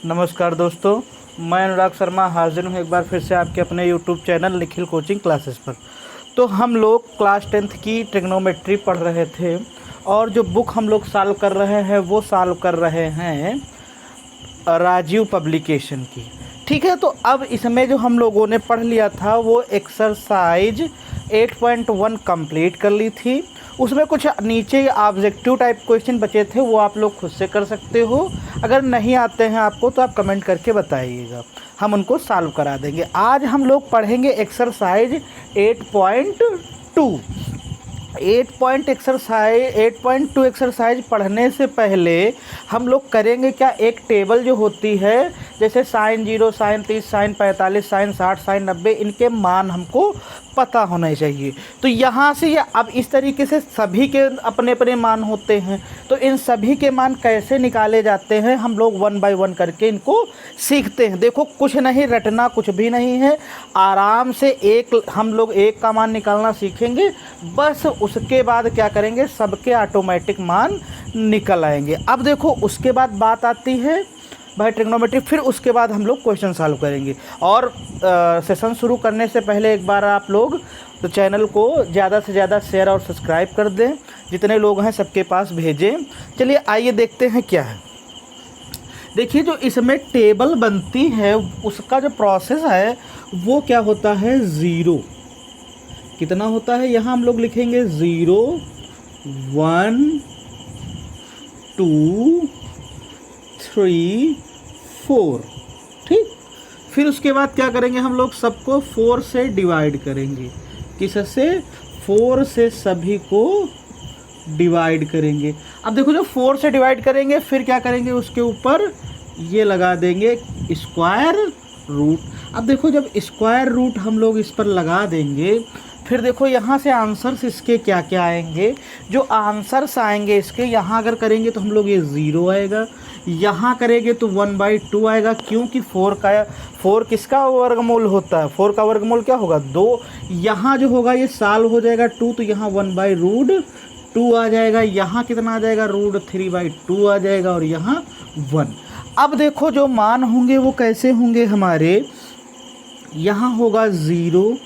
नमस्कार दोस्तों, मैं अनुराग शर्मा हाजिर हूँ एक बार फिर से आपके अपने YouTube channel Nikhil coaching classes पर। तो हम लोग क्लास 10th की ट्रिग्नोमेट्री पढ़ रहे थे और जो बुक हम लोग सॉल्व कर रहे हैं वो सॉल्व कर रहे हैं राजीव पब्लिकेशन की। ठीक है, तो अब इसमें जो हम लोगों ने पढ़ लिया था वो एक्सरसाइज 8.1 कंप्लीट कर ली थी। उसमें कुछ नीचे ऑब्जेक्टिव टाइप क्वेश्चन बचे थे, वो आप लोग खुद से कर सकते हो। अगर नहीं आते हैं आपको तो आप कमेंट करके बताइएगा, हम उनको सॉल्व करा देंगे। आज हम लोग पढ़ेंगे एक्सरसाइज 8.2। 8.2 एक्सरसाइज पढ़ने से पहले हम लोग करेंगे क्या, एक टेबल जो होती है जैसे sin 0, sin 30, sin 45, sin 60, sin 90, इनके मान हमको पता होने चाहिए। तो यहाँ से ये अब इस तरीके से सभी के अपने अपने मान होते हैं, तो इन सभी के मान कैसे निकाले जाते हैं हम लोग 1 बाय 1 करके इनको सीखते हैं। देखो, कुछ नहीं रटना, कुछ भी नहीं है, आराम से हम लोग एक का मान निकालना सीखेंगे, बस उसके बाद क्या करेंगे, सबके ऑटोमेटिक मान निकल आएंगे। अब देखो, उसके बाद बात आती है भाई ट्रिग्नोमेट्री, फिर उसके बाद हम लोग क्वेश्चन सॉल्व करेंगे। और सेशन शुरू करने से पहले एक बार आप लोग तो चैनल को ज़्यादा से ज़्यादा शेयर और सब्सक्राइब कर दें, जितने लोग हैं सबके पास भेजें। चलिए आइए देखते हैं क्या है। देखिए, जो इसमें टेबल बनती है उसका जो प्रोसेस है वो क्या होता है, ज़ीरो कितना होता है, यहाँ हम लोग लिखेंगे 0, 1, 2, 3, 4। ठीक, फिर उसके बाद क्या करेंगे, हम लोग सबको 4 से डिवाइड करेंगे। किससे? 4 से सभी को डिवाइड करेंगे। अब देखो, जब 4 से डिवाइड करेंगे फिर क्या करेंगे, उसके ऊपर ये लगा देंगे स्क्वायर रूट। अब देखो, जब स्क्वायर रूट हम लोग इस पर लगा देंगे, फिर देखो यहाँ से आंसर्स इसके क्या क्या आएंगे। जो आंसर्स आएंगे इसके, यहाँ अगर करेंगे तो हम लोग ये 0 आएगा, यहाँ करेंगे तो 1/2 आएगा, क्योंकि 4 किसका वर्गमूल होता है, 4 का वर्गमूल क्या होगा, 2। यहाँ जो होगा ये साल हो जाएगा 2, तो यहाँ 1/√2 आ जाएगा। यहाँ कितना आ जाएगा, √3/2 आ जाएगा, और यहाँ 1। अब देखो, जो मान होंगे वो कैसे होंगे हमारे, यहाँ होगा 0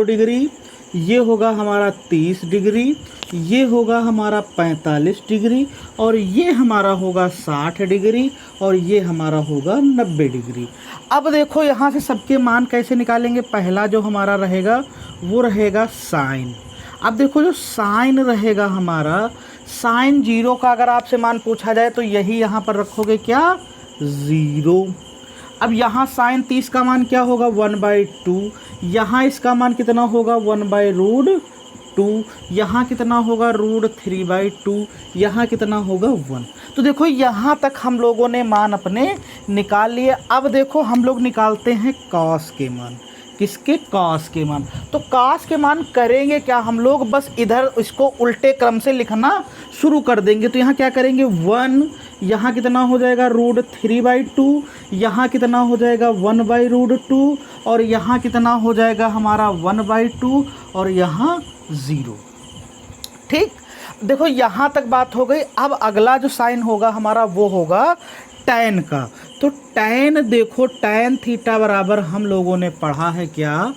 डिग्री, ये होगा हमारा 30 डिग्री, ये होगा हमारा 45 डिग्री, और ये हमारा होगा 60 डिग्री, और ये हमारा होगा 90 डिग्री। अब देखो, यहाँ से सबके मान कैसे निकालेंगे। पहला जो हमारा रहेगा वो रहेगा साइन। अब देखो, जो साइन रहेगा हमारा, साइन 0 का अगर आपसे मान पूछा जाए तो यही यहाँ पर रखोगे क्या, 0। अब यहाँ साइन 30 का मान क्या होगा, 1/2। यहाँ इसका मान कितना होगा, 1/√2। यहाँ कितना होगा, √3/2। यहाँ कितना होगा, 1। तो देखो, यहाँ तक हम लोगों ने मान अपने निकाल लिए। अब देखो, हम लोग निकालते हैं कॉस के मान। किसके? कॉस के मान। तो कॉस के मान करेंगे क्या, हम लोग बस इधर इसको उल्टे क्रम से लिखना शुरू कर देंगे। तो यहाँ क्या करेंगे, 1, यहाँ कितना हो जाएगा, √3/2, यहाँ कितना हो जाएगा, 1/√2, और यहाँ कितना हो जाएगा हमारा 1/2, और यहाँ 0। ठीक, देखो यहाँ तक बात हो गई। अब अगला जो साइन होगा हमारा वो होगा टैन का। तो टैन देखो, टैन थीटा बराबर हम लोगों ने पढ़ा है क्या,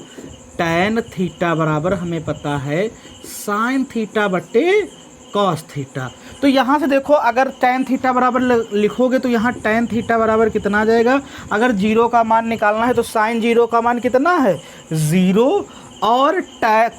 टैन थीटा बराबर हमें पता है साइन थीटा बटे कॉस थीटा। तो यहाँ से देखो, अगर टैन थीटा बराबर लिखोगे तो यहाँ टैन थीटा बराबर कितना आ जाएगा, अगर 0 का मान निकालना है तो साइन 0 का मान कितना है, 0, और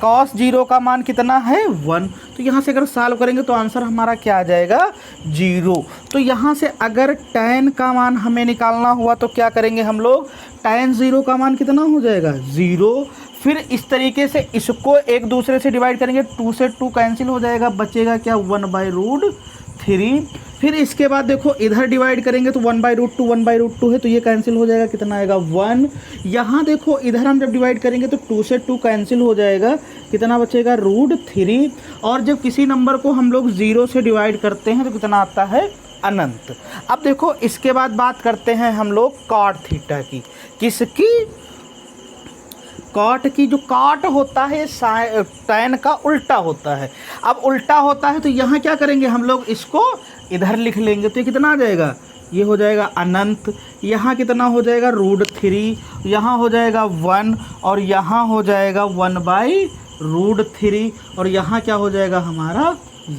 कॉस 0 का मान कितना है, 1। तो यहाँ से अगर सॉल्व करेंगे तो आंसर हमारा क्या आ जाएगा, 0। तो यहाँ से अगर टैन का मान हमें निकालना हुआ तो क्या करेंगे हम लोग, टैन 0 का मान कितना हो जाएगा, 0। फिर इस तरीके से इसको एक दूसरे से डिवाइड करेंगे, 2 से 2 कैंसिल हो जाएगा, बचेगा क्या, 1/√3। फिर इसके बाद देखो, इधर डिवाइड करेंगे तो 1/√2 है, तो ये कैंसिल हो जाएगा, कितना आएगा, 1। यहाँ देखो, इधर हम जब डिवाइड करेंगे तो 2 से 2 कैंसिल हो जाएगा, कितना बचेगा, √3। और जब किसी नंबर को हम लोग 0 से डिवाइड करते हैं तो कितना आता है, अनंत। अब देखो, इसके बाद बात करते हैं हम लोग कॉट थीटा की। किसकी? कॉट की। जो कॉट होता है टैन का उल्टा होता है। अब उल्टा होता है तो यहाँ क्या करेंगे हम लोग, इसको इधर लिख लेंगे, तो ये कितना आ जाएगा, ये हो जाएगा अनंत। यहाँ कितना हो जाएगा √3, यहाँ हो जाएगा 1 और यहाँ हो जाएगा 1/√3 और यहाँ क्या हो जाएगा हमारा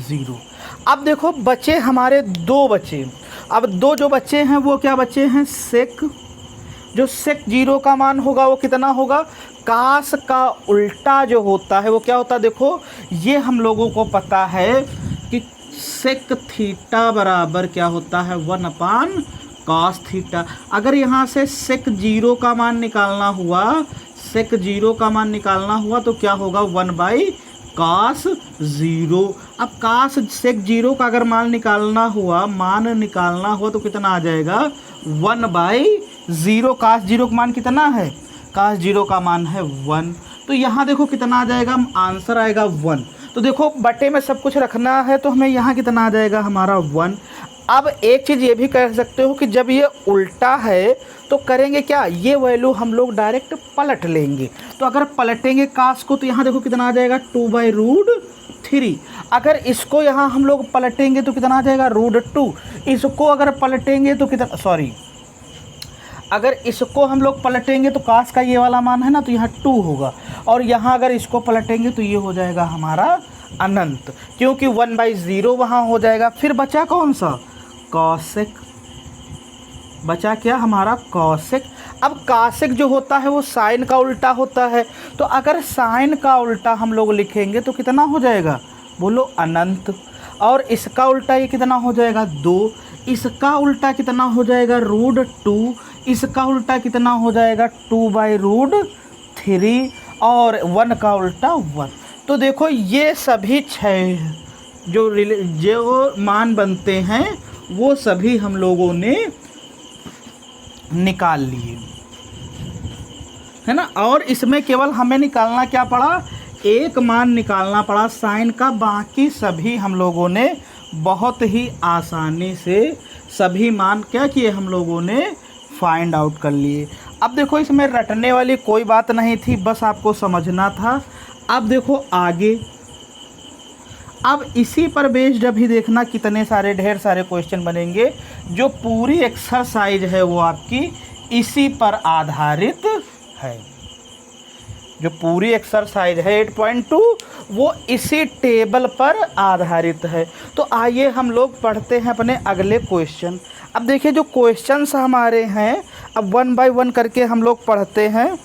0। अब देखो बचे हमारे 2 बचे। अब 2 जो बच्चे हैं वो क्या बचे हैं, सेक। जो सेक 0 का मान होगा वो कितना होगा, कास का उल्टा जो होता है वो क्या होता है। देखो ये हम लोगों को पता है कि सेक थीटा बराबर क्या होता है 1/cos थीटा। अगर यहाँ से सेक 0 का मान निकालना हुआ, सेक 0 का मान निकालना हुआ तो क्या होगा 1/cos 0। अब कास सेक 0 का अगर मान निकालना हुआ तो कितना आ जाएगा 1/0। कास 0 का मान कितना है, कास 0 का मान है 1। तो यहाँ देखो कितना आ जाएगा, आंसर आएगा 1। तो देखो बटे में सब कुछ रखना है तो हमें यहाँ कितना आ जाएगा हमारा 1। अब एक चीज़ ये भी कह सकते हो कि जब ये उल्टा है तो करेंगे क्या, ये वैल्यू हम लोग डायरेक्ट पलट लेंगे। तो अगर पलटेंगे कास को तो यहाँ देखो कितना आ जाएगा 2/√3। अगर इसको यहाँ हम लोग पलटेंगे तो कितना आ जाएगा √2। इसको अगर पलटेंगे तो कितना, सॉरी, अगर इसको हम लोग पलटेंगे तो कास का ये वाला मान है ना तो यहाँ 2 होगा और यहाँ अगर इसको पलटेंगे तो ये हो जाएगा हमारा अनंत, क्योंकि 1/0 वहाँ हो जाएगा। फिर बचा कौन सा, कॉसेक। बचा क्या हमारा कॉसेक। अब कॉसेक जो होता है वो साइन का उल्टा होता है, तो अगर साइन का उल्टा हम लोग लिखेंगे तो कितना हो जाएगा, बोलो अनंत। और इसका उल्टा ये कितना हो जाएगा 2, इसका उल्टा कितना हो जाएगा √2, इसका उल्टा कितना हो जाएगा 2/√3 और 1 का उल्टा 1। तो देखो ये सभी 6 जो मान बनते हैं वो सभी हम लोगों ने निकाल लिए, है ना। और इसमें केवल हमें निकालना क्या पड़ा, एक मान निकालना पड़ा साइन का। बाकी सभी हम लोगों ने बहुत ही आसानी से सभी मान क्या किए, हम लोगों ने फाइंड आउट कर लिए। अब देखो इसमें रटने वाली कोई बात नहीं थी, बस आपको समझना था। अब देखो आगे, अब इसी पर बेस्ड अभी देखना कितने सारे ढेर सारे क्वेश्चन बनेंगे। जो पूरी एक्सरसाइज है वो आपकी इसी पर आधारित है। जो पूरी एक्सरसाइज है 8.2 वो इसी टेबल पर आधारित है। तो आइए हम लोग पढ़ते हैं अपने अगले क्वेश्चन। अब देखिए जो क्वेश्चंस हमारे हैं, अब 1 बाय 1 करके हम लोग पढ़ते हैं।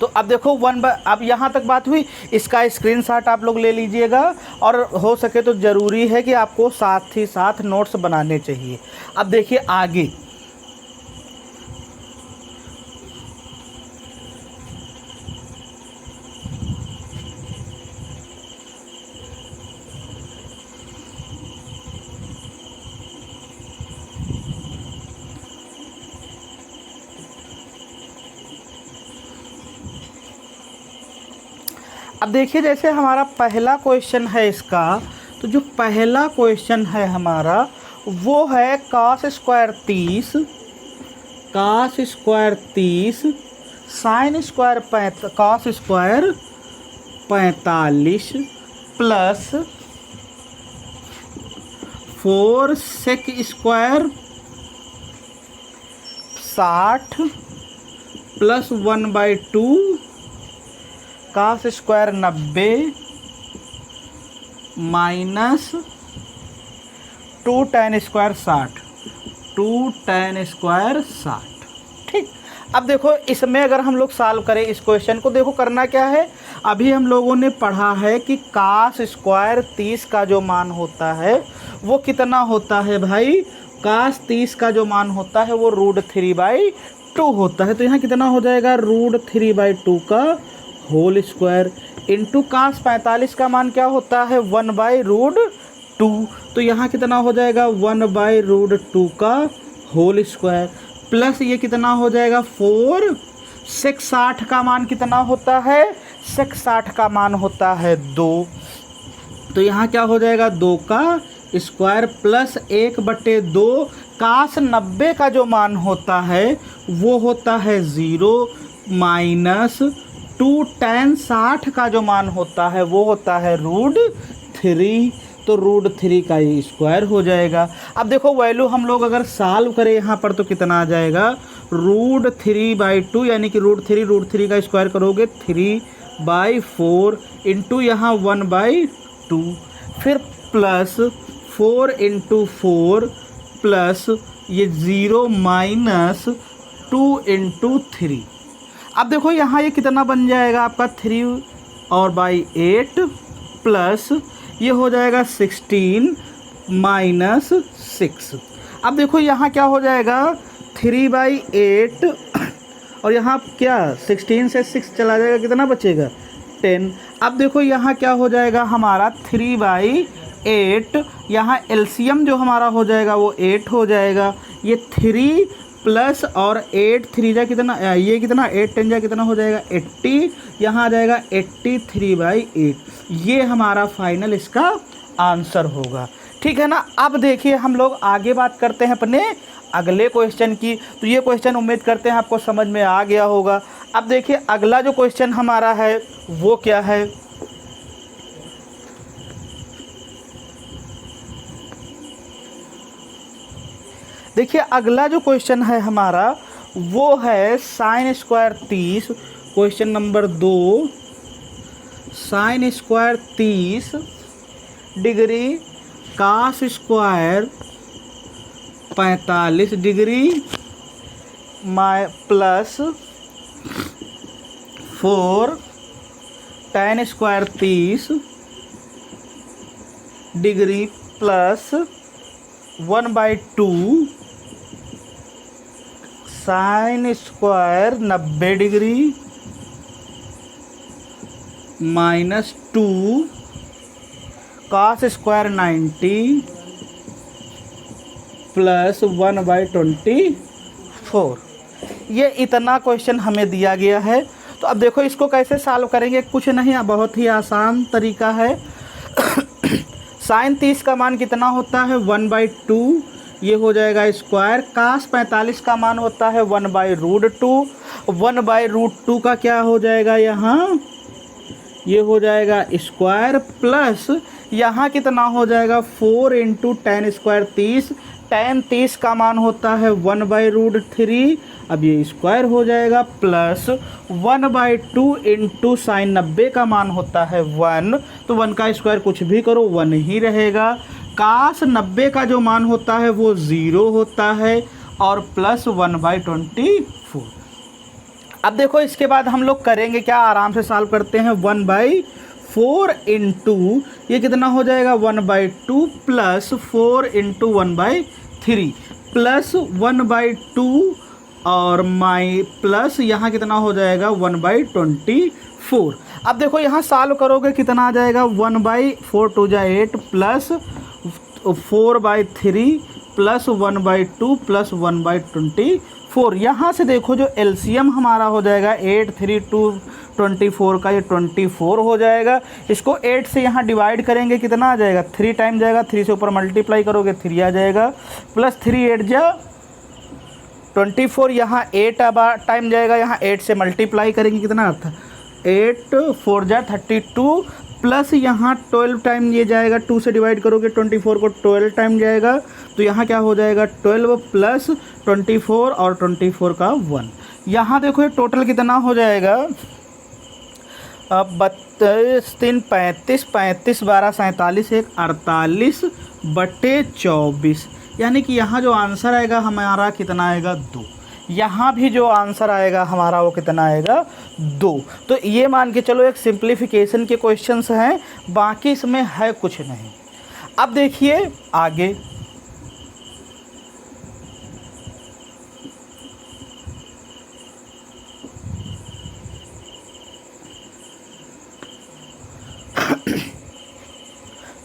तो अब देखो अब यहाँ तक बात हुई, इसका स्क्रीनशॉट आप लोग ले लीजिएगा और हो सके तो ज़रूरी है कि आपको साथ ही साथ नोट्स बनाने चाहिए। अब देखिए आगे, अब देखिए जैसे हमारा पहला क्वेश्चन है इसका, तो जो पहला क्वेश्चन है हमारा वो है cos square 30 sine square cos square 45 plus 4 sec square 60 plus 1/2 cos square 90 minus 2 tan square 60। ठीक। अब देखो इसमें अगर हम लोग सॉल्व करें इस क्वेश्चन को, देखो करना क्या है, अभी हम लोगों ने पढ़ा है कि cos स्क्वायर 30 का जो मान होता है वो कितना होता है भाई, cos 30 का जो मान होता है वो √3/2 होता है। तो यहाँ कितना हो जाएगा √3/2 का होल स्क्वायर इंटू cos 45 का मान क्या होता है 1/√2। तो यहाँ कितना हो जाएगा 1/√2 का होल स्क्वायर प्लस ये कितना हो जाएगा 4 सेक 60 का मान कितना होता है, सेक 60 का मान होता है 2। तो यहाँ क्या हो जाएगा 2 का स्क्वायर प्लस 1/2 cos 90 का जो मान होता है वो होता है 0 माइनस 2 tan 60 का जो मान होता है वो होता है √3। तो √3 का ये स्क्वायर हो जाएगा। अब देखो वैल्यू हम लोग अगर सॉल्व करें यहाँ पर तो कितना आ जाएगा, √3/2 यानी कि √3 का स्क्वायर करोगे 3/4 इंटू यहाँ 1/2, फिर प्लस 4 × 4 प्लस ये 0 माइनस 2 × 3। अब देखो यहाँ ये कितना बन जाएगा आपका 3 और बाई 8 प्लस ये हो जाएगा 16 माइनस 6। अब देखो यहाँ क्या हो जाएगा 3/8 और यहाँ क्या 16 से 6 चला जाएगा, कितना बचेगा 10। अब देखो यहाँ क्या हो जाएगा हमारा 3/8, यहाँ एलसीएम जो हमारा हो जाएगा वो 8 हो जाएगा। ये 3 प्लस और 8 3 जा कितना, ये कितना 8 10 जा कितना हो जाएगा 80, यहाँ आ जाएगा 83/8। ये हमारा फाइनल इसका आंसर होगा। ठीक है ना। अब देखिए हम लोग आगे बात करते हैं अपने अगले क्वेश्चन की। तो ये क्वेश्चन उम्मीद करते हैं आपको समझ में आ गया होगा। अब देखिए अगला जो क्वेश्चन हमारा है वो क्या है, देखिए अगला जो क्वेश्चन है हमारा वो है sin² 30। Question number 2, sin² 30 degree cos² 45 degree plus 4 tan² 30 degree plus 1/2 sin² 90 degree minus 2 cos² 90 plus 1/24। ये इतना क्वेश्चन हमें दिया गया है। तो अब देखो इसको कैसे सॉल्व करेंगे, कुछ नहीं, बहुत ही आसान तरीका है। sin 30 का मान कितना होता है 1/2, ये हो जाएगा स्क्वायर। cos 45 का मान होता है 1/√2, 1/√2 का क्या हो जाएगा यहाँ, ये हो जाएगा स्क्वायर प्लस यहाँ कितना हो जाएगा 4 × tan² 30, tan 30 का मान होता है 1/√3, अब ये स्क्वायर हो जाएगा प्लस 1/2 × sin 90 का मान होता है 1, तो 1 का स्क्वायर कुछ भी करो 1 ही रहेगा। cos 90 का जो मान होता है वो 0 होता है और प्लस 1/24। अब देखो इसके बाद हम लोग करेंगे क्या, आराम से सॉल्व करते हैं। 1/4 इंटू ये कितना हो जाएगा 1/2 प्लस 4 × 1/3 प्लस 1/2 और प्लस यहाँ कितना हो जाएगा 1/24। अब देखो यहाँ सॉल्व करोगे कितना आ जाएगा 1/4 2 जा 8 प्लस 4/3 प्लस 1/2 प्लस 1/24। यहाँ से देखो जो एलसीएम हमारा हो जाएगा 8 3 2 24 का, ये 24 हो जाएगा। इसको 8 से यहाँ डिवाइड करेंगे कितना आ जाएगा 3 टाइम जाएगा, 3 से ऊपर मल्टीप्लाई करोगे 3 आ जाएगा प्लस 3 8 जा 24, यहाँ 8 टाइम जाएगा, यहाँ 8 से मल्टीप्लाई करेंगे कितना आता है 8 4 जा 32 प्लस यहाँ 12 टाइम ये जाएगा, 2 से डिवाइड करोगे 24 को 12 टाइम जाएगा, तो यहाँ क्या हो जाएगा 12 प्लस 24 और 24 का 1। यहाँ देखो ये टोटल कितना हो जाएगा 32 3 35 35 12 47 1 48/24, यानी कि यहाँ जो आंसर आएगा हमारा कितना आएगा 2। यहाँ भी जो आंसर आएगा हमारा वो कितना आएगा 2। तो ये मान के चलो एक सिंप्लीफिकेशन के क्वेश्चंस हैं, बाकी इसमें है कुछ नहीं। अब देखिए आगे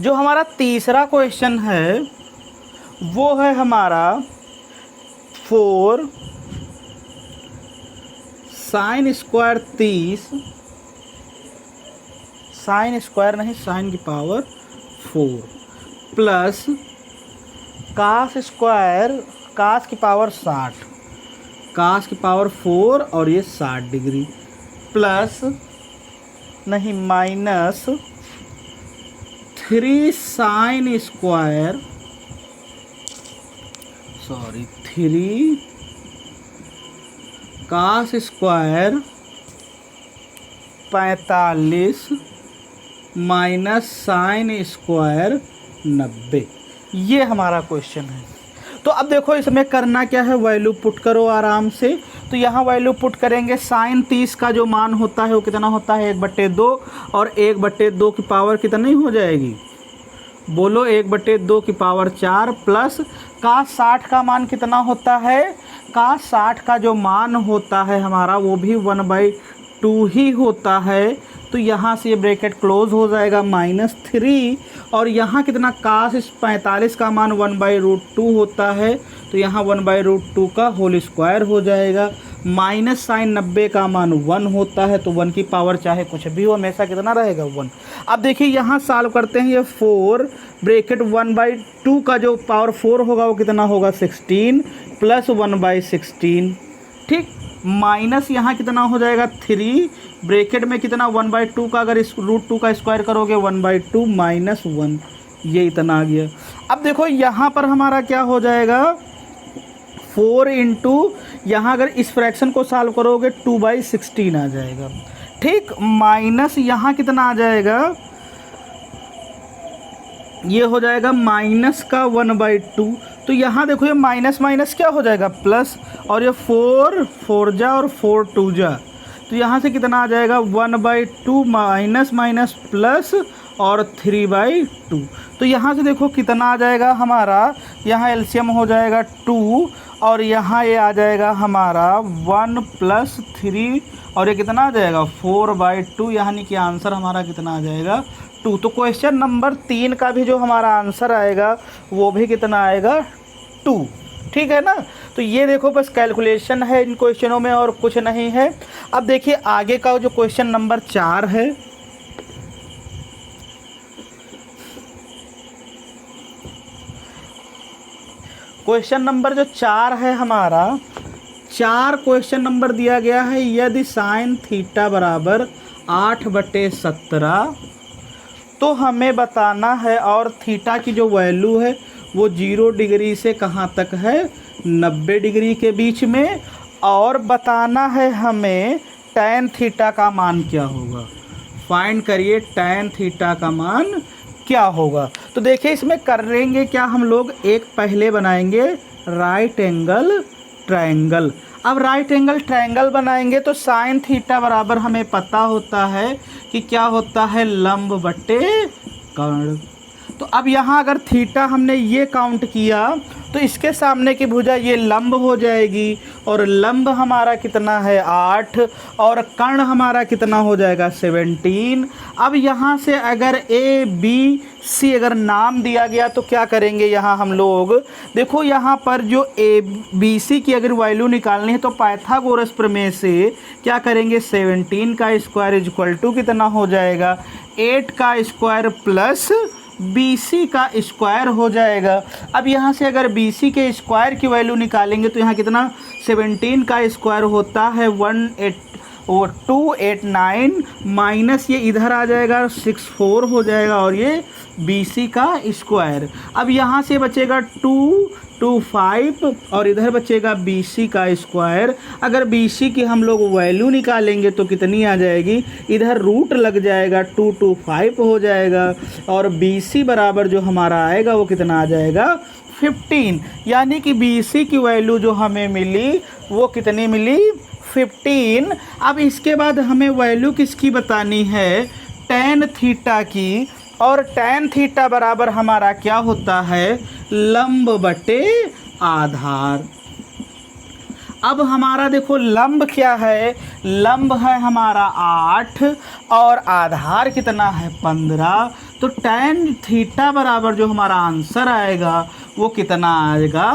जो हमारा तीसरा क्वेश्चन है वो है हमारा 4 sin² 30 sin स्क्वायर नहीं sin की पावर 4 प्लस cos² cos की पावर 60 cos की पावर 4 और ये 60 डिग्री प्लस नहीं minus 3 sine square 3 cos square 45 minus sine square 90। ये हमारा क्वेश्चन है। तो अब देखो इसमें करना क्या है, वैल्यू पुट करो आराम से। तो यहाँ वैल्यू पुट करेंगे, साइन 30 का जो मान होता है वो कितना होता है 1/2, और 1/2 की पावर कितनी हो जाएगी, बोलो 1/2 की पावर 4, प्लस का 60 का मान कितना होता है, का 60 का जो मान होता है हमारा वो भी 1/2 ही होता है। तो यहाँ से ये ब्रैकेट क्लोज हो जाएगा, -3, और यहाँ कितना काश 45 का मान 1/√2 होता है, तो यहाँ 1/√2 का होल स्क्वायर हो जाएगा। माइनस साइन 90 का मान 1 होता है, तो 1 की पावर चाहे कुछ भी हो हमेशा कितना रहेगा 1। अब देखिए यहाँ सॉल्व करते हैं, ये 4 ब्रैकेट 1/2 का जो पावर 4 होगा वो कितना होगा 16 प्लस 1/16, ठीक, माइनस यहाँ कितना हो जाएगा 3 ब्रैकेट में कितना 1/2 का अगर इस √2 का स्क्वायर करोगे 1/2 माइनस 1, ये इतना आ गया। अब देखो यहाँ पर हमारा क्या हो जाएगा 4 इंटू यहाँ अगर इस फ्रैक्शन को सॉल्व करोगे 2/16 आ जाएगा, ठीक, माइनस यहाँ कितना आ जाएगा, ये हो जाएगा माइनस का 1/2। तो यहाँ देखो ये माइनस माइनस क्या हो जाएगा प्लस, और ये 4 जा और 4 2 जा, तो यहाँ से कितना आ जाएगा 1/2 माइनस माइनस प्लस और 3/2। तो यहाँ से देखो कितना आ जाएगा हमारा, यहाँ एलसीएम हो जाएगा 2, और यहाँ ये आ जाएगा हमारा 1 + 3, और ये कितना आ जाएगा 4/2, यानी कि आंसर हमारा कितना आ जाएगा 2। तो क्वेश्चन नंबर 3 का भी जो हमारा आंसर आएगा वो भी कितना आएगा 2, ठीक है ना। तो ये देखो बस कैलकुलेशन है इन क्वेश्चनों में और कुछ नहीं है। अब देखिए आगे का जो क्वेश्चन नंबर 4 है, क्वेश्चन नंबर जो 4 है हमारा, 4 क्वेश्चन नंबर दिया गया है, यदि साइन थीटा बराबर 8/17 तो हमें बताना है, और थीटा की जो वैल्यू है वो 0 डिग्री से कहाँ तक है 90 डिग्री के बीच में, और बताना है हमें टैन थीटा का मान क्या होगा। फाइंड करिए टैन थीटा का मान क्या होगा। तो देखिए इसमें करेंगे क्या हम लोग, एक पहले बनाएंगे राइट एंगल ट्रायंगल। अब राइट एंगल ट्रायंगल बनाएंगे तो साइन थीटा बराबर हमें पता होता है कि क्या होता है लंब बटे कर्ण। तो अब यहाँ अगर थीटा हमने ये काउंट किया तो इसके सामने की भुजा ये लंब हो जाएगी, और लंब हमारा कितना है 8, और कर्ण हमारा कितना हो जाएगा 17। अब यहाँ से अगर ए बी सी अगर नाम दिया गया तो क्या करेंगे यहाँ हम लोग, देखो यहाँ पर जो ए बी सी की अगर वैल्यू निकालनी है तो पाइथागोरस प्रमेय से क्या करेंगे 17 का स्क्वायर इक्वल टू कितना हो जाएगा 8 का स्क्वायर प्लस BC का स्क्वायर हो जाएगा। अब यहाँ से अगर BC के स्क्वायर की वैल्यू निकालेंगे तो यहाँ कितना 17 का स्क्वायर होता है 289, माइनस ये इधर आ जाएगा 64 हो जाएगा, और ये BC का स्क्वायर। अब यहाँ से बचेगा 225 और इधर बचेगा BC का स्क्वायर। अगर BC की हम लोग वैल्यू निकालेंगे तो कितनी आ जाएगी, इधर रूट लग जाएगा 225 हो जाएगा, और BC बराबर जो हमारा आएगा वो कितना आ जाएगा 15, यानी कि BC की वैल्यू जो हमें मिली वो कितनी मिली 15। अब इसके बाद हमें वैल्यू किसकी बतानी है टैन थीटा की, और टैन थीटा बराबर हमारा क्या होता है लंब बटे आधार। अब हमारा देखो लंब क्या है, लंब है हमारा 8 और आधार कितना है 15। तो टैन थीटा बराबर जो हमारा आंसर आएगा वो कितना आएगा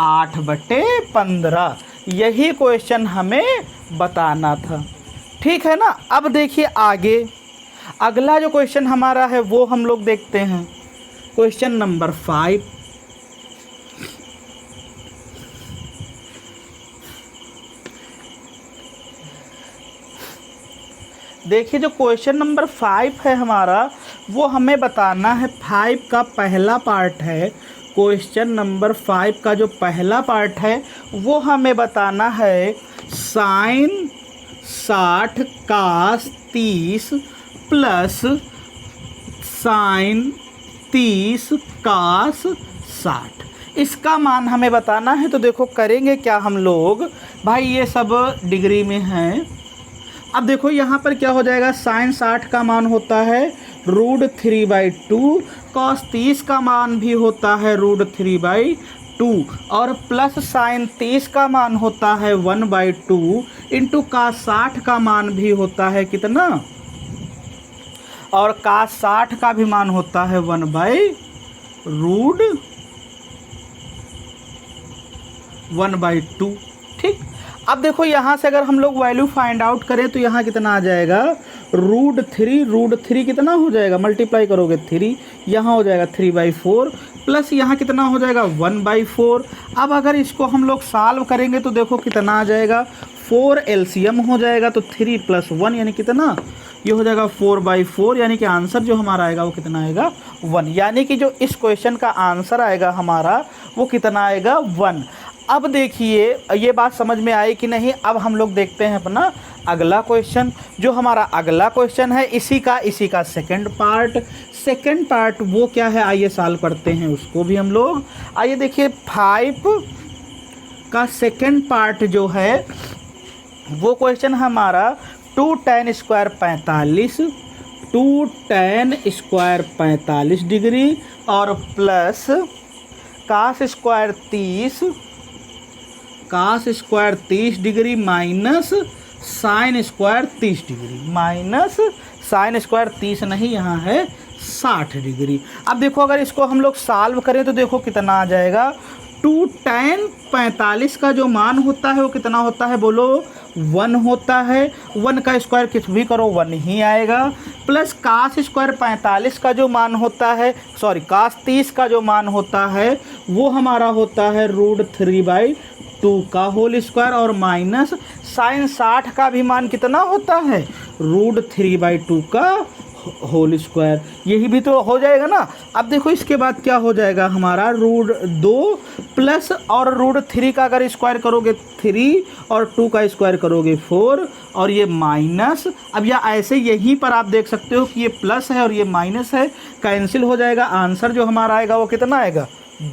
8/15। यही क्वेश्चन हमें बताना था, ठीक है ना। अब देखिए आगे अगला जो क्वेश्चन हमारा है वो हम लोग देखते हैं, क्वेश्चन नंबर 5। देखिए जो क्वेश्चन नंबर 5 है हमारा वो हमें बताना है। 5 का पहला पार्ट है, क्वेश्चन नंबर 5 का जो पहला पार्ट है वो हमें बताना है साइन 60 कास 30 प्लस साइन 30 कास 60, इसका मान हमें बताना है। तो देखो करेंगे क्या हम लोग भाई, ये सब डिग्री में हैं। अब देखो यहाँ पर क्या हो जाएगा, साइन 60 का मान होता है √3/2, कॉस 30 का मान भी होता है √3/2 और प्लस साइन 30 का मान होता है 1/2 इंटू कॉस 60 का मान भी होता है कितना, और कॉस 60 का भी मान होता है 1/2। ठीक, अब देखो यहाँ से अगर हम लोग वैल्यू फाइंड आउट करें तो यहाँ कितना आ जाएगा √3 कितना हो जाएगा, मल्टीप्लाई करोगे 3, यहाँ हो जाएगा 3/4 प्लस यहाँ कितना हो जाएगा 1/4। अब अगर इसको हम लोग सॉल्व करेंगे तो देखो कितना आ जाएगा, 4 एलसीएम हो जाएगा तो 3 + 1 यानी कितना, ये हो जाएगा 4/4, यानी कि आंसर जो हमारा आएगा वो कितना आएगा 1, यानी कि जो इस क्वेश्चन का आंसर आएगा हमारा वो कितना आएगा 1। अब देखिए ये बात समझ में आई कि नहीं। अब हम लोग देखते हैं अपना अगला क्वेश्चन। जो हमारा अगला क्वेश्चन है इसी का सेकंड पार्ट वो क्या है, आइए सॉल्व करते हैं उसको भी हम लोग। आइए देखिए 5 का सेकंड पार्ट जो है वो क्वेश्चन हमारा 2 tan² 45, 2 tan² 45 डिग्री और plus cos² 30 degree minus sin² 30 degree, minus sin² 30 नहीं, यहाँ है 60 डिग्री। अब देखो अगर इसको हम लोग सॉल्व करें तो देखो कितना आ जाएगा, 2 tan 45 का जो मान होता है वो कितना होता है, बोलो 1 होता है। 1 का स्क्वायर कुछ भी करो 1 ही आएगा, प्लस cos² 45 का जो मान होता है, cos 30 का जो मान होता है वो हमारा होता है √3/2 का होल स्क्वायर और माइनस साइन 60 का भी मान कितना होता है √3/2 का होल स्क्वायर, यही भी तो हो जाएगा ना। अब देखो इसके बाद क्या हो जाएगा हमारा √2 प्लस और √3 का अगर स्क्वायर करोगे 3 और 2 का स्क्वायर करोगे 4 और ये माइनस। अब या ऐसे यहीं पर आप देख सकते हो कि ये प्लस है और ये माइनस है, कैंसिल हो जाएगा। आंसर जो हमारा आएगा वो कितना आएगा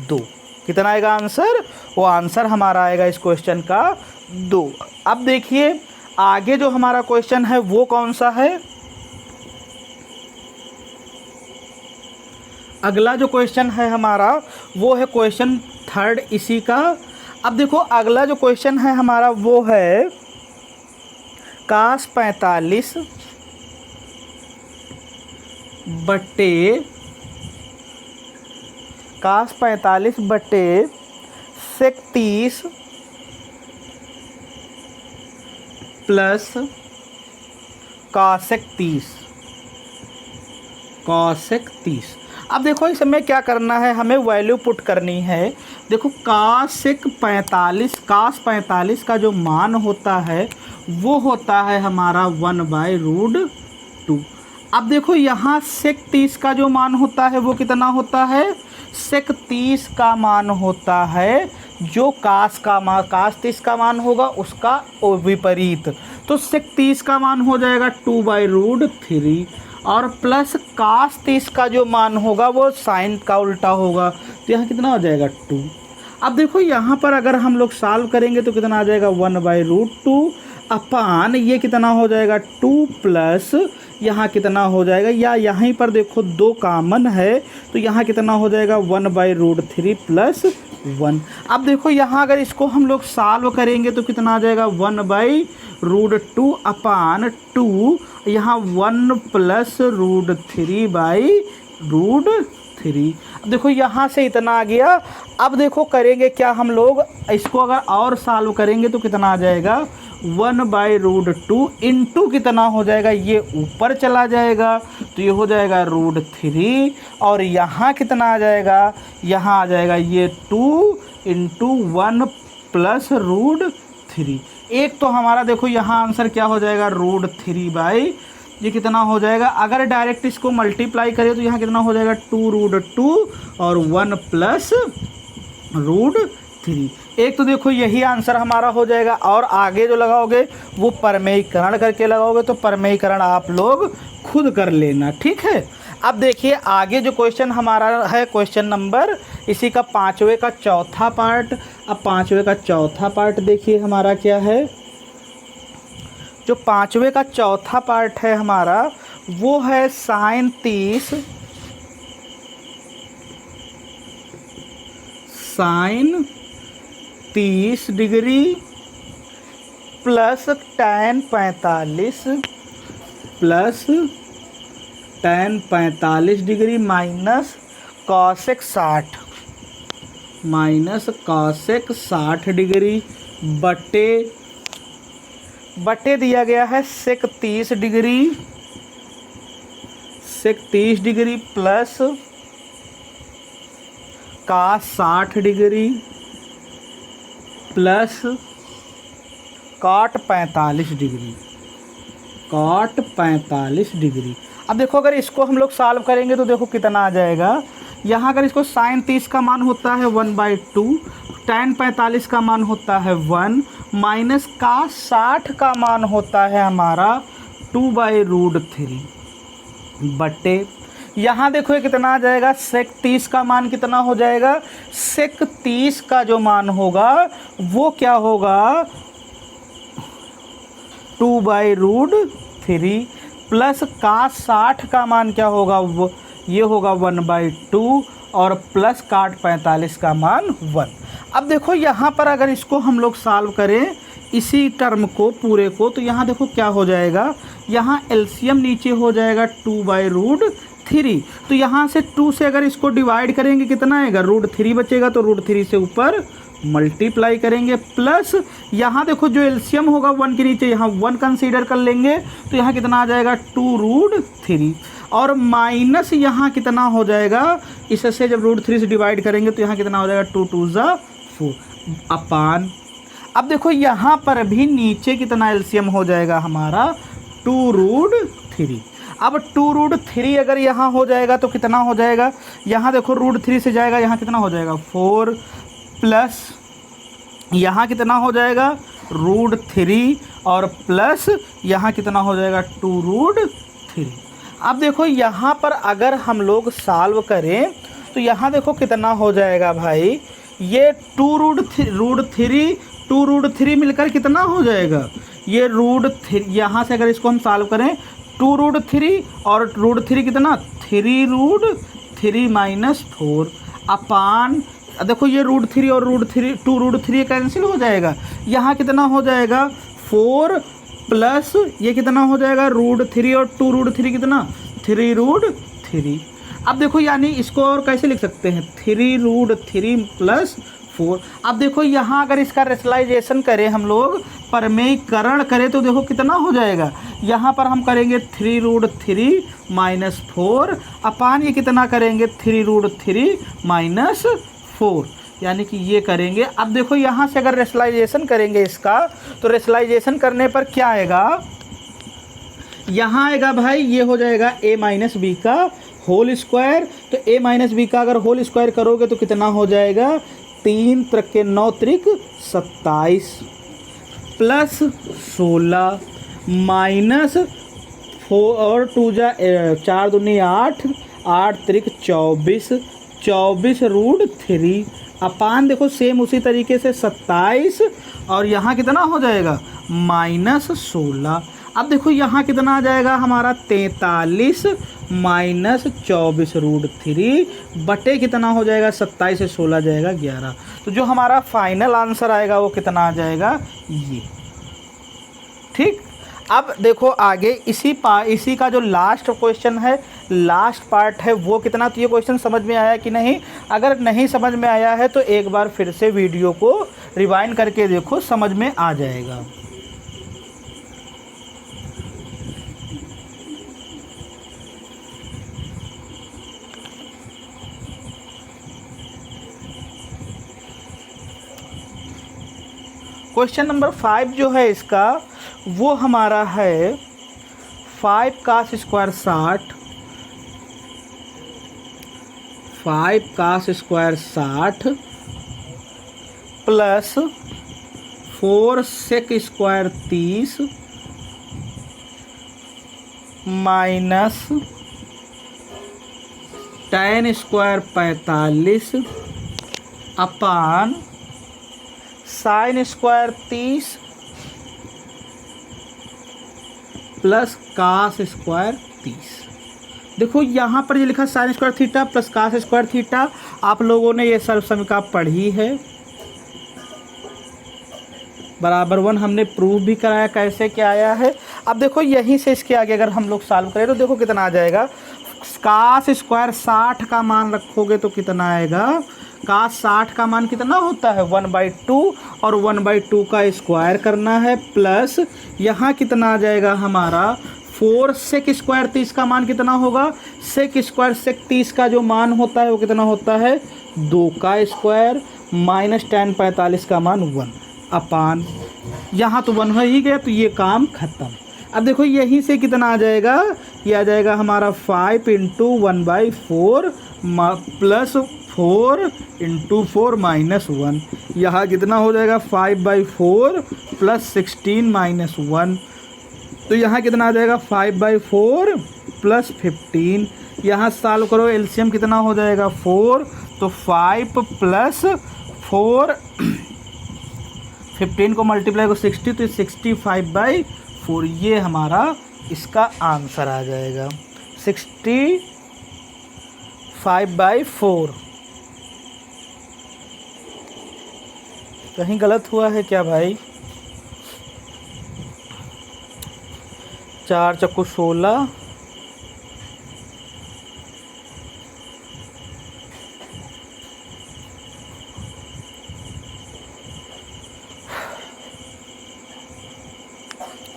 2। कितना आएगा आंसर, वो आंसर हमारा आएगा इस क्वेश्चन का 2। अब देखिए आगे जो हमारा क्वेश्चन है वो कौन सा है, अगला जो क्वेश्चन है हमारा वो है क्वेश्चन 3 इसी का। अब देखो अगला जो क्वेश्चन है हमारा वो है cos 45 बटे sec 30 प्लस cosec 30। अब देखो इसमें क्या करना है, हमें वैल्यू पुट करनी है। देखो cos 45 का जो मान होता है वो होता है हमारा 1/√2। अब देखो यहाँ sec 30 का जो मान होता है वो कितना होता है, sec 30 का मान होता है जो cos 30 का मान होगा उसका विपरीत, तो sec 30 का मान हो जाएगा 2/√3 और प्लस cos 30 का जो मान होगा वो साइन का उल्टा होगा, तो यहाँ कितना हो जाएगा 2। अब देखो यहाँ पर अगर हम लोग सॉल्व करेंगे तो कितना आ जाएगा 1/√2 अपान ये कितना हो जाएगा 2 प्लस यहाँ कितना हो जाएगा, या यहीं पर देखो 2 कॉमन है तो यहाँ कितना हो जाएगा 1/√3 प्लस 1। अब देखो यहाँ अगर इसको हम लोग सॉल्व करेंगे तो कितना आ जाएगा 1/√2 अपान 2, यहाँ 1 प्लस √3/√3। अब देखो यहाँ से इतना आ गया। अब देखो करेंगे क्या हम लोग, इसको अगर और सॉल्व करेंगे तो कितना आ जाएगा 1/√2 इंटू कितना हो जाएगा, ये ऊपर चला जाएगा तो ये हो जाएगा √3 और यहाँ कितना आ जाएगा, यहाँ आ जाएगा ये 2 इंटू 1 प्लस √3। एक तो हमारा देखो यहाँ आंसर क्या हो जाएगा √3/2 ये कितना हो जाएगा, अगर डायरेक्ट इसको मल्टीप्लाई करें तो यहाँ कितना हो जाएगा 2√2 और 1 + √3। एक तो देखो यही आंसर हमारा हो जाएगा, और आगे जो लगाओगे वो परमेयीकरण करके लगाओगे, तो परमेयीकरण आप लोग खुद कर लेना, ठीक है। अब देखिए आगे जो क्वेश्चन हमारा है, क्वेश्चन नंबर इसी का 5वें का चौथा पार्ट। अब 5वें का चौथा पार्ट देखिए हमारा क्या है। जो 5वें का चौथा पार्ट है हमारा वो है sin 30 degree plus tan 45 degree minus cosec 60 degree बटे दिया गया है sec 30 degree plus cos 60 degree plus cot 45 degree. अब देखो अगर इसको हम लोग सॉल्व करेंगे तो देखो कितना आ जाएगा। यहाँ अगर इसको sin 30 का मान होता है 1/2, tan 45 का मान होता है 1, माइनस cos 60 का मान होता है हमारा 2/√3 बटे, यहाँ देखो ये कितना आ जाएगा, sec 30 का मान कितना हो जाएगा, sec 30 का जो मान होगा वो क्या होगा 2/√3 प्लस cos 60 का मान क्या होगा, वो ये होगा 1/2 और प्लस cot 45 का मान 1। अब देखो यहाँ पर अगर इसको हम लोग सॉल्व करें इसी टर्म को पूरे को, तो यहाँ देखो क्या हो जाएगा, यहाँ एलसीएम नीचे हो जाएगा 2/√3, तो यहाँ से 2 से अगर इसको डिवाइड करेंगे कितना आएगा, √3 बचेगा, तो √3 से ऊपर मल्टीप्लाई करेंगे, प्लस यहाँ देखो जो एलसीएम होगा 1 के नीचे यहाँ 1 कंसीडर कर लेंगे, तो यहाँ कितना आ जाएगा 2√3 और माइनस यहाँ कितना हो जाएगा, इससे जब √3 से डिवाइड करेंगे तो यहाँ कितना हो जाएगा 2 × 2 = 4 अपान। अब देखो यहाँ पर भी नीचे कितना एलसीएम हो जाएगा हमारा 2√3। अब 2√3 अगर यहाँ हो जाएगा तो कितना हो जाएगा, यहाँ देखो √3 से जाएगा, यहाँ कितना हो जाएगा 4 प्लस यहाँ कितना हो जाएगा √3 और प्लस यहाँ कितना हो जाएगा 2√3। अब देखो यहाँ पर अगर हम लोग सॉल्व करें तो यहाँ देखो कितना हो जाएगा भाई, ये 2√3 मिलकर कितना हो जाएगा, ये √3, यहाँ से अगर इसको हम सॉल्व करें 2√3 और √3 कितना 3√3 - 4 अपान, देखो ये √3 और √3 कैंसिल हो जाएगा, यहाँ कितना हो जाएगा 4 प्लस ये कितना हो जाएगा √3 और 2√3 कितना 3√3। अब देखो यानी इसको और कैसे लिख सकते हैं 3√3 + 4। अब देखो यहाँ अगर इसका रेशनलाइजेशन करें हम लोग, परमेयीकरण करें, तो देखो कितना हो जाएगा, यहाँ पर हम करेंगे 3√3 - 4 अपान ये कितना करेंगे 3√3 - 4, यानी कि ये करेंगे। अब देखो यहाँ से अगर रेशनलाइजेशन करेंगे इसका, तो रेशनलाइजेशन करने पर क्या आएगा, यहाँ आएगा भाई ये हो जाएगा a - b का होल स्क्वायर, तो a - b का अगर होल स्क्वायर करोगे तो कितना हो जाएगा 3 × 9 = 27 प्लस 16 माइनस 4 और 2 = 4 दूनी 8 8 × 24 √3 अपान, देखो सेम उसी तरीके से 27 और यहाँ कितना हो जाएगा -16। अब देखो यहाँ कितना आ जाएगा हमारा 43 - 24 √3 बटे कितना हो जाएगा 27 से 16 जाएगा 11। तो जो हमारा फाइनल आंसर आएगा वो कितना आ जाएगा ये, ठीक। अब देखो आगे इसी का जो लास्ट क्वेश्चन है, लास्ट पार्ट है वो कितना, तो ये क्वेश्चन समझ में आया कि नहीं, अगर नहीं समझ में आया है तो एक बार फिर से वीडियो को रिवाइंड करके देखो, समझ में आ जाएगा। क्वेश्चन नंबर 5 जो है इसका वो हमारा है 5 cos square 60, 5 cos square 60 plus 4 sec square 30 minus tan square 45 upon sin square 30 plus cos square 30। देखो यहाँ पर ये लिखा sine square theta plus cos square theta, आप लोगों ने ये सर्वसमीका पढ़ी है, बराबर 1 हमने प्रूव भी कराया कैसे क्या आया है। अब देखो यहीं से इसके आगे अगर हम लोग सॉल्व करें तो देखो कितना आ जाएगा। कास स्क्वायर 60 का मान रखोगे तो कितना आएगा, कास 60 का मान कितना होता है 1/2 और 1/2 का स्क्वायर करना है, प्लस यहाँ कितना आ जाएगा हमारा 4 सेक स्क्वायर 30 का मान कितना होगा, सेक स्क्वायर सेक 30 का जो मान होता है वो कितना होता है 2 का स्क्वायर माइनस tan 45 का मान 1 अपान, यहाँ तो 1 हो ही गया तो ये काम खत्म। अब देखो यहीं से कितना आ जाएगा, ये आ जाएगा हमारा 5 × 1/4 प्लस 4 × 4 माइनस 1, यहाँ कितना हो जाएगा 5/4 प्लस 16 माइनस 1, तो यहाँ कितना आ जाएगा 5/4 प्लस 15, यहाँ सॉल्व करो एलसीएम कितना हो जाएगा 4, तो 5 प्लस 4 15 को मल्टीप्लाई को 60 तो 65/4, ये हमारा इसका आंसर आ जाएगा 65/4। कहीं गलत हुआ है क्या भाई? 4 चक्कू 16,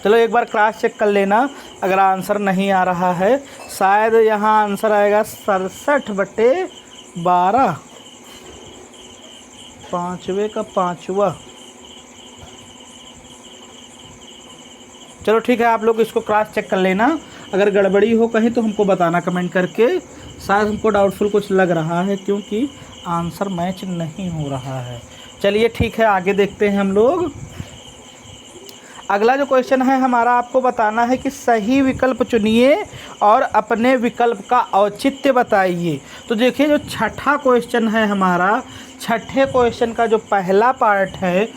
चलो एक बार क्रॉस चेक कर लेना अगर आंसर नहीं आ रहा है। शायद यहाँ आंसर आएगा 67/12, 5वें का 5वां। चलो ठीक है, आप लोग इसको क्रॉस चेक कर लेना, अगर गड़बड़ी हो कहीं तो हमको बताना कमेंट करके। शायद हमको डाउटफुल कुछ लग रहा है क्योंकि आंसर मैच नहीं हो रहा है। चलिए ठीक है, आगे देखते हैं हम लोग। अगला जो क्वेश्चन है हमारा, आपको बताना है कि सही विकल्प चुनिए और अपने विकल्प का औचित्य बताइए। तो देखिए जो छठा क्वेश्चन है हमारा, छठे क्वेश्चन का जो पहला पार्ट है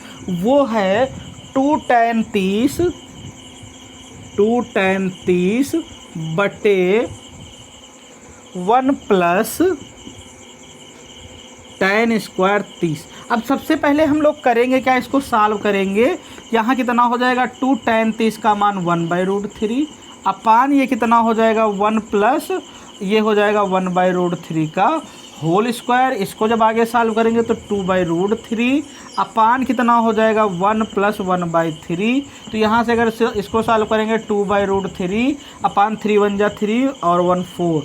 वो है 2 tan 30 बटे 1 प्लस tan स्क्वायर 30। अब सबसे पहले हम लोग करेंगे क्या, इसको सॉल्व करेंगे। यहाँ कितना हो जाएगा 2 tan 30 का मान 1/√3 अपान ये कितना हो जाएगा 1 प्लस ये हो जाएगा 1/√3 का होल स्क्वायर। इसको जब आगे सॉल्व करेंगे तो 2/√3 अपान कितना हो जाएगा 1 प्लस 1/3। तो यहाँ से अगर इसको सॉल्व करेंगे 2/√3 अपान 3 1 जा 3 और 1 4,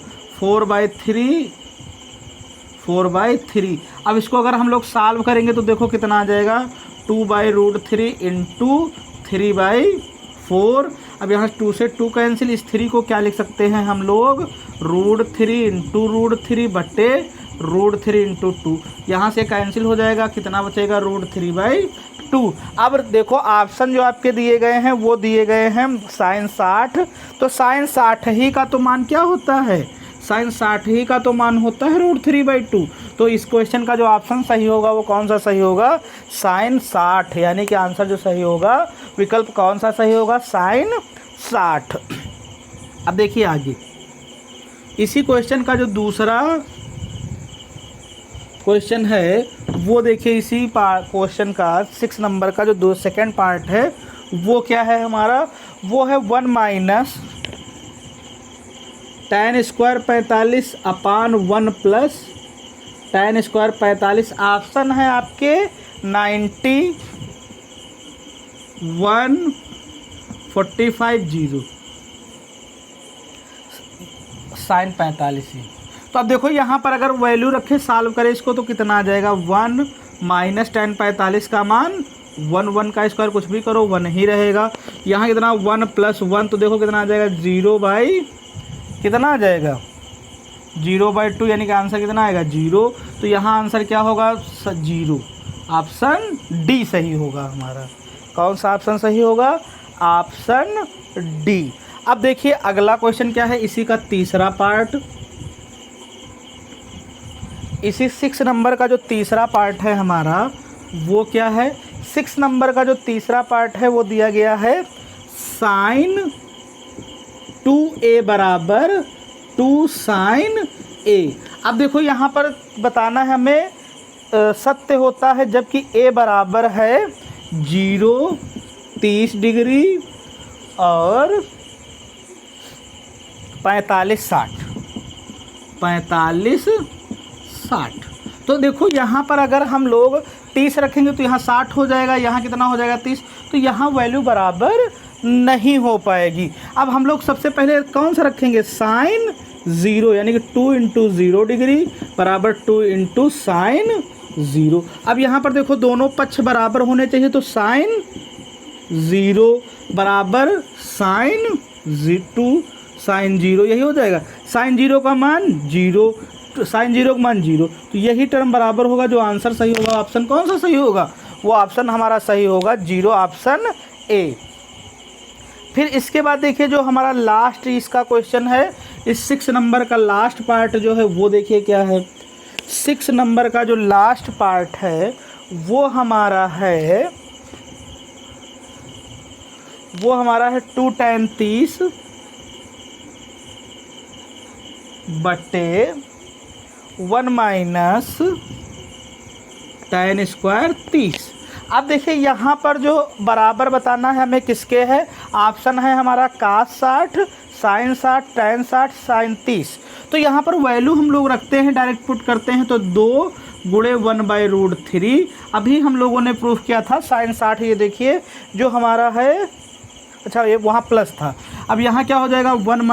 4/3। अब इसको अगर हम लोग सॉल्व करेंगे तो देखो कितना आ जाएगा 2/√3 इंटू 3/4। अब यहाँ 2 से 2 कैंसिल, इस 3 को क्या लिख सकते हैं हम लोग √3 इंटू √3 बटे √3 इंटू 2। यहाँ से कैंसिल हो जाएगा, कितना बचेगा √3/2। अब देखो ऑप्शन जो आपके दिए गए हैं वो दिए गए हैं sin 60, तो sin 60 ही का तो मान क्या होता है, sin 60 ही का तो मान होता है √3/2। तो इस क्वेश्चन का जो ऑप्शन सही होगा वो कौन सा सही होगा, sin 60, यानी कि आंसर जो सही होगा विकल्प कौन सा सही होगा, sin 60। अब देखिए आगे इसी क्वेश्चन का जो दूसरा क्वेश्चन है वो देखिए, इसी क्वेश्चन का 6 नंबर का जो सेकंड पार्ट है वो क्या है हमारा, वो है 1 माइनस tan स्क्वायर 45 अपान 1 प्लस tan स्क्वायर 45। ऑप्शन है आपके 9145 sin 45 ही। तो अब देखो यहाँ पर अगर वैल्यू रखे सॉल्व करें इसको तो कितना आ जाएगा 1 माइनस tan 45 का मान 1 1 का स्क्वायर कुछ भी करो 1 ही रहेगा। यहाँ कितना 1 + 1 तो देखो कितना आ जाएगा 0 बाई कितना आ जाएगा 0/2 यानी कि आंसर कितना आएगा 0। तो यहाँ आंसर क्या होगा 0। ऑप्शन डी सही होगा हमारा। कौन सा ऑप्शन सही होगा? Option D. अब देखिए अगला क्वेश्चन क्या है, इसी का तीसरा पार्ट, इसी 6 नंबर का जो तीसरा पार्ट है हमारा वो क्या है, 6 नंबर का जो तीसरा पार्ट है वो दिया गया है sin 2a बराबर 2 sin a। अब देखो यहाँ पर बताना है हमें सत्य होता है जबकि a बराबर है 0 30 डिग्री और 45 60। तो देखो यहाँ पर अगर हम लोग 30 रखेंगे तो यहाँ 60 हो जाएगा, यहाँ कितना हो जाएगा 30, तो यहाँ वैल्यू बराबर नहीं हो पाएगी। अब हम लोग सबसे पहले कौन सा रखेंगे sin 0 यानी कि 2 × 0 डिग्री बराबर 2 × sin 0। अब यहाँ पर देखो दोनों पक्ष बराबर होने चाहिए तो sin 0 बराबर sin 2 sin 0 यही हो जाएगा। sin 0 का मान 0, sin 0 का मान 0, तो यही टर्म बराबर होगा। जो आंसर सही होगा ऑप्शन कौन सा सही होगा, वो ऑप्शन हमारा सही होगा 0 ऑप्शन ए। फिर इसके बाद देखिए जो हमारा लास्ट इसका क्वेश्चन है, इस 6 नंबर का लास्ट पार्ट जो है वो देखिए क्या है। 6 नंबर का जो लास्ट पार्ट है वो हमारा है 2 tan 30 बटे 1 - tan स्क्वायर 30। अब देखिए यहाँ पर जो बराबर बताना है हमें किसके है, ऑप्शन है हमारा cos 60 sin 60 tan 60 sin 30। तो यहाँ पर वैल्यू हम लोग रखते हैं, डायरेक्ट पुट करते हैं तो 2 × 1/√3। अभी हम लोगों ने प्रूफ किया था sin 60, ये देखिए जो हमारा है, अच्छा ये वहाँ प्लस था, अब यहाँ क्या हो जाएगा 1 -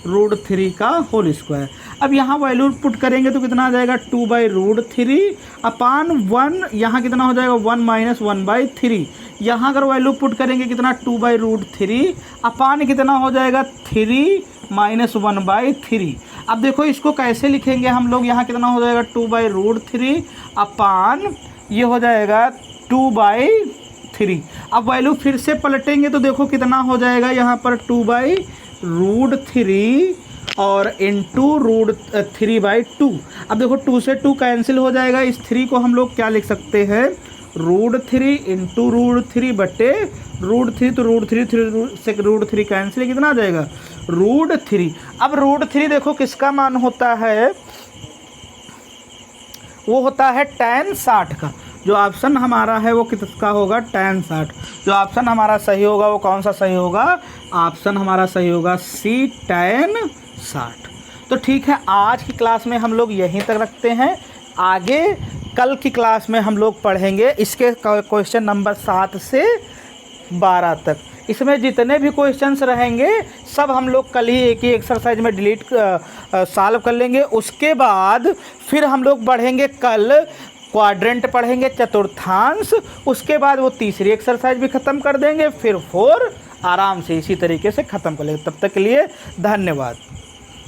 1/√3 का होल स्क्वायर। अब यहाँ वैल्यू पुट करेंगे तो कितना आ जाएगा 2/√3 अपान 1, यहाँ कितना हो जाएगा 1 - 1/3। यहाँ अगर वैल्यू पुट करेंगे कितना 2/√3 अपान कितना हो जाएगा 3 - 1/3। अब देखो इसको कैसे लिखेंगे हम लोग, यहाँ कितना हो जाएगा 2/√3 अपान ये हो जाएगा 2/3। अब वैल्यू फिर से पलटेंगे तो देखो कितना हो जाएगा यहाँ पर 2/√3 और इंटू √3/2। अब देखो 2 से 2 कैंसिल हो जाएगा, इस 3 को हम लोग क्या लिख सकते हैं √3 इंटू √3 बटे √3, तो √3 से √3 कैंसिल कितना आ जाएगा √3। अब √3 देखो किसका मान होता है, वो होता है tan 60 का। जो ऑप्शन हमारा है वो किसका होगा tan 60। जो ऑप्शन हमारा सही होगा वो कौन सा सही होगा, ऑप्शन हमारा सही होगा सी tan 60। तो ठीक है, आज की क्लास में हम लोग यहीं तक रखते हैं। आगे कल की क्लास में हम लोग पढ़ेंगे इसके क्वेश्चन नंबर 7 से 12 तक। इसमें जितने भी क्वेश्चंस रहेंगे सब हम लोग कल ही एक ही एक्सरसाइज में सॉल्व कर लेंगे। उसके बाद फिर हम लोग बढ़ेंगे कल क्वाड्रेंट पढ़ेंगे, चतुर्थांश, उसके बाद वो तीसरी एक्सरसाइज भी ख़त्म कर देंगे, फिर 4 आराम से इसी तरीके से ख़त्म कर लेंगे। तब तक के लिए धन्यवाद।